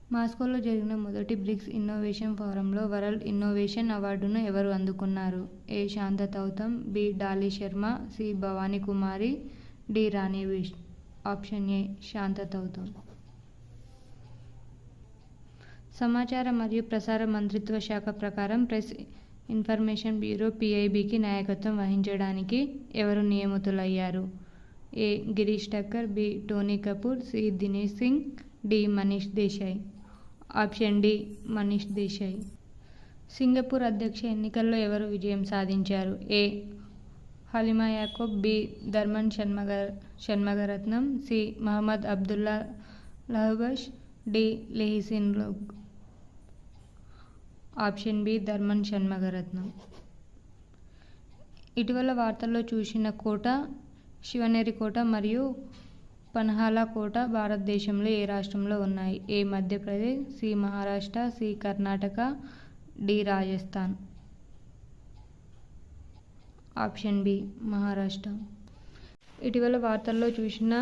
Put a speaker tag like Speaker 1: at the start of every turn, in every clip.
Speaker 1: మాస్కోలో జరిగిన మొదటి BRICS innovation ఫోరంలో వరల్డ్ ఇన్నోవేషన్ అవార్డును ఎవరు అందుకున్నారు? A. Shanta Thoutam, B. Dolly Sharma, C. Bhavani Kumari, D. Rani Vishnu. Option A. Shanta Thoutam. సమాచార మరియు ప్రసార మంత్రిత్వ శాఖ ప్రకారం ప్రెస్ ఇన్ఫర్మేషన్ బ్యూరో (పిఐబికి) నాయకత్వం వహించడానికి ఎవరు నియమితులయ్యారు? A. Girish Thakkar, B. Tony Kapoor, C. Dinesh Singh, D. Manish Desai. Option D. Manish Desai. Singapore అధ్యక్ష ఎన్నికల్లో ఎవరు విజయం సాధించారు? A. Halimah Yacob, B. Tharman Shanmugaratnam, C. Mohamed Abdullah Alhabshee, D. లెహ్సిన్ లోగ్. Option B. థర్మన్ షణ్ముగరత్నం. ఇటీవల వార్తల్లో చూసిన కోట శివనేరి కోట మరియు పన్హాలా కోట భారతదేశంలో ఏ రాష్ట్రంలో ఉన్నాయి? A. Madhya Pradesh, C. Maharashtra, C. Karnataka, D. Rajasthan. Option B. Maharashtra. ఇటీవల వార్తల్లో చూసిన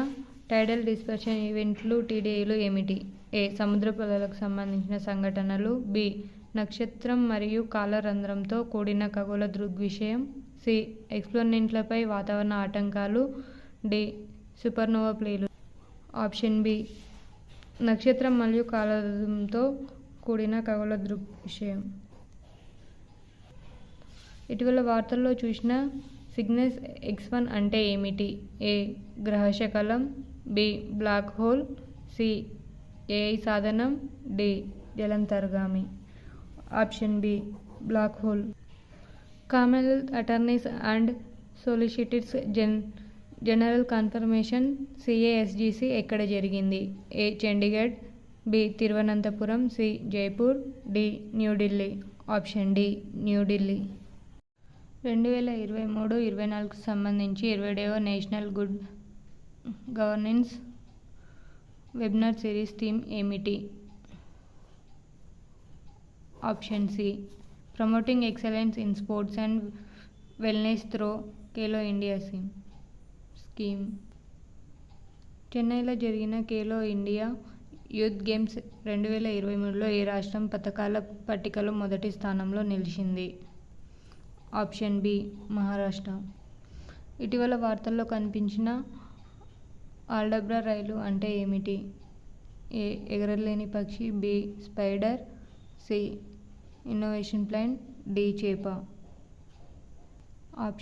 Speaker 1: టైడల్ డిస్పర్షన్ ఈవెంట్లు (టిడిఈలు) ఏమిటి? ఏ. సముద్రపు అలలకు సంబంధించిన సంఘటనలు, బి. నక్షత్రం మరియు కాలరంధ్రంతో కూడిన ఖగోళ దృగ్విషయం, సి. ఎక్సోప్లానెట్లపై వాతావరణ ఆటంకాలు, డి. సూపర్నోవా ప్లేలు. Option B. నక్షత్రం మరియు కాలరంధ్రంతో కూడిన ఖగోళ దృగ్విషయం. ఇటీవల వార్తల్లో చూసిన సిగ్నస్ X1 అంటే ఏమిటి? ఏ. గ్రహశకలం, B. Black hole, C. AI సాధనం, డి. జలాంతర్గామి. Option B. Black hole. Commonwealth attorneys and solicitors general conference (CASGC) ఎక్కడ జరిగింది? A. Chandigarh, B. Thiruvananthapuram, C. Jaipur, D. New Delhi. Option D. New Delhi. 2023-24కు సంబంధించి 27వ national good governance webinar series theme ఏమిటి? Option C. Promoting excellence in sports and wellness through Khelo India scheme. చెన్నైలో జరిగిన Khelo India youth games 2023లో ఏ రాష్ట్రం పతకాల పట్టికలో మొదటి స్థానంలో నిలిచింది? Option B. మహారాష్ట్ర. ఇటీవల వార్తల్లో కనిపించిన ఆల్డబ్రా రైలు అంటే ఏమిటి? ఏ. ఎగరలేని పక్షి, B. Spider, C. Innovation plant, D. చేప. ఆప్షన్